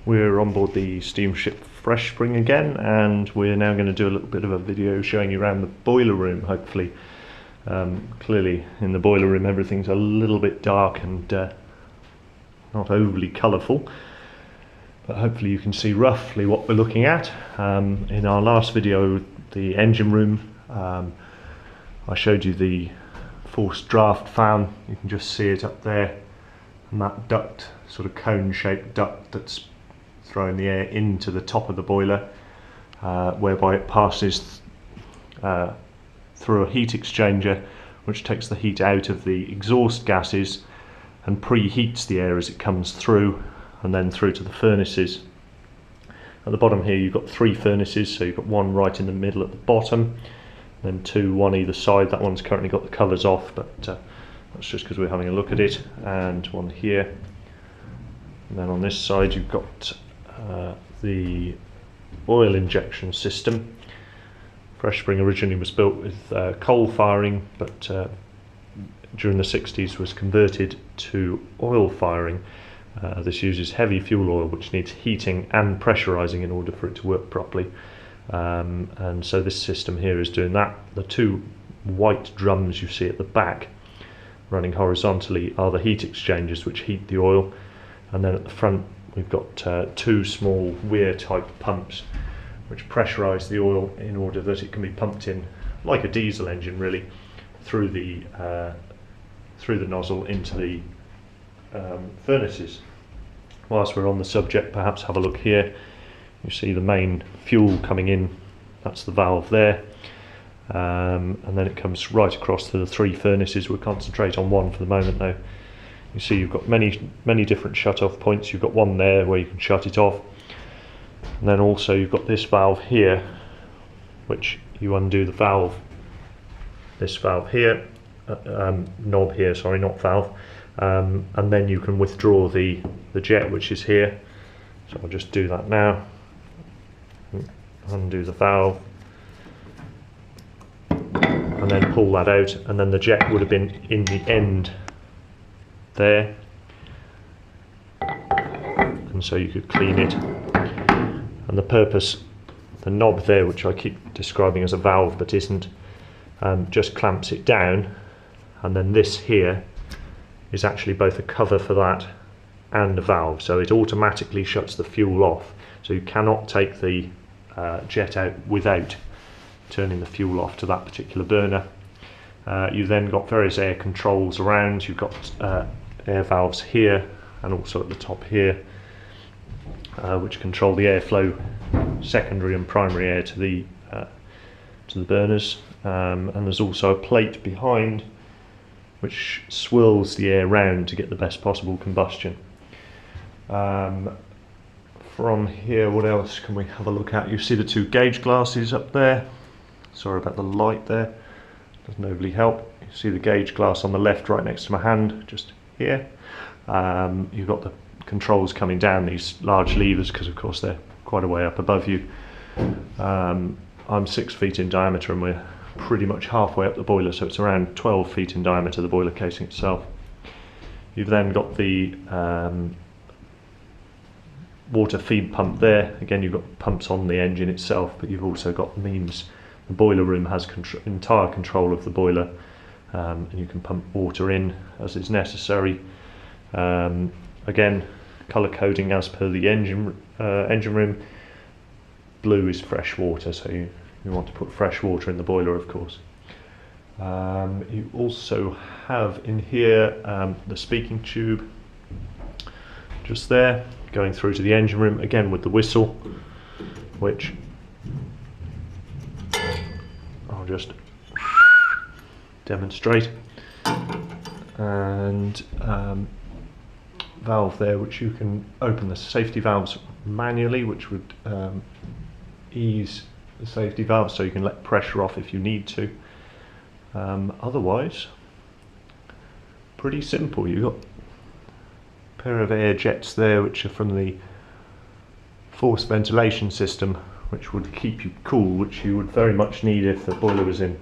We're on board the Steamship Freshspring again, and we're now going to do a little bit of a video showing you around the boiler room, hopefully. Clearly in the boiler room everything's a little bit dark and not overly colourful, but hopefully you can see roughly what we're looking at. In our last video, the engine room, I showed you the forced draft fan. You can just see it up there, and that duct, sort of cone shaped duct that's throwing the air into the top of the boiler, whereby it passes through a heat exchanger which takes the heat out of the exhaust gases and preheats the air as it comes through, and then through to the furnaces. At the bottom here you've got 3 furnaces, so you've got one right in the middle at the bottom, then 2, one either side. That one's currently got the covers off, but that's just because we're having a look at it, and one here. And then on this side you've got the oil injection system. Freshspring originally was built with coal firing, but during the 60s was converted to oil firing. This uses heavy fuel oil which needs heating and pressurizing in order for it to work properly, and so this system here is doing that. The 2 white drums you see at the back running horizontally are the heat exchangers which heat the oil, and then at the front we've got 2 small weir type pumps which pressurize the oil in order that it can be pumped in like a diesel engine, really, through the nozzle into the furnaces. Whilst we're on the subject, perhaps have a look here. You see the main fuel coming in, that's the valve there, and then it comes right across to the 3 furnaces. We'll concentrate on one for the moment though. You see you've got many different shut-off points. You've got one there where you can shut it off, and then also you've got this valve here, which you undo the valve, this valve here, knob here, sorry, not valve, and then you can withdraw the jet which is here. So I'll just do that now. Undo the valve and then pull that out, and then the jet would have been in the end there, and so you could clean it. And the purpose, the knob there, which I keep describing as a valve but isn't, just clamps it down, and then this here is actually both a cover for that and a valve, so it automatically shuts the fuel off. So you cannot take the jet out without turning the fuel off to that particular burner. You've then got various air controls around. You've got air valves here and also at the top here, which control the airflow, secondary and primary air to the burners, and there's also a plate behind which swirls the air round to get the best possible combustion. From here, what else can we have a look at? You see the 2 gauge glasses up there. Sorry about the light there, doesn't overly help. You see the gauge glass on the left right next to my hand, just here. You've got the controls coming down, these large levers, because of course they're quite a way up above you. I'm 6 feet in diameter and we're pretty much halfway up the boiler, so it's around 12 feet in diameter, the boiler casing itself. You've then got the water feed pump there. Again, you've got pumps on the engine itself, but you've also got means the boiler room has entire control of the boiler, and you can pump water in as is necessary. Again, colour coding as per the engine room. Blue is fresh water, so you want to put fresh water in the boiler, of course. You also have in here the speaking tube just there, going through to the engine room, again with the whistle, which I'll just demonstrate, and valve there which you can open the safety valves manually, which would ease the safety valve so you can let pressure off if you need to. Otherwise, pretty simple. You've got a pair of air jets there which are from the forced ventilation system, which would keep you cool, which you would very much need if the boiler was in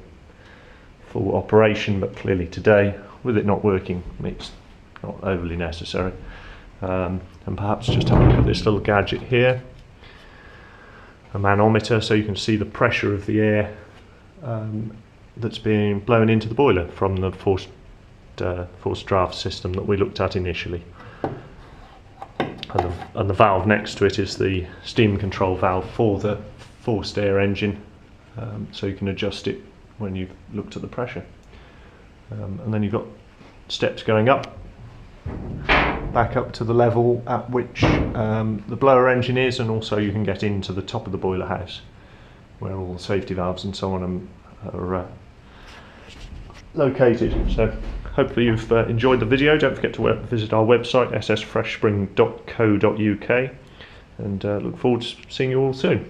full operation, but clearly today, with it not working, it's not overly necessary. and perhaps just have a look at this little gadget here, a manometer, so you can see the pressure of the air that's being blown into the boiler from the forced draft system that we looked at initially. And the valve next to it is the steam control valve for the forced air engine, so you can adjust it when you've looked at the pressure. And then you've got steps going up, back up to the level at which the blower engine is, and also you can get into the top of the boiler house where all the safety valves and so on are located. So hopefully you've enjoyed the video. Don't forget to visit our website ssfreshspring.co.uk, and look forward to seeing you all soon.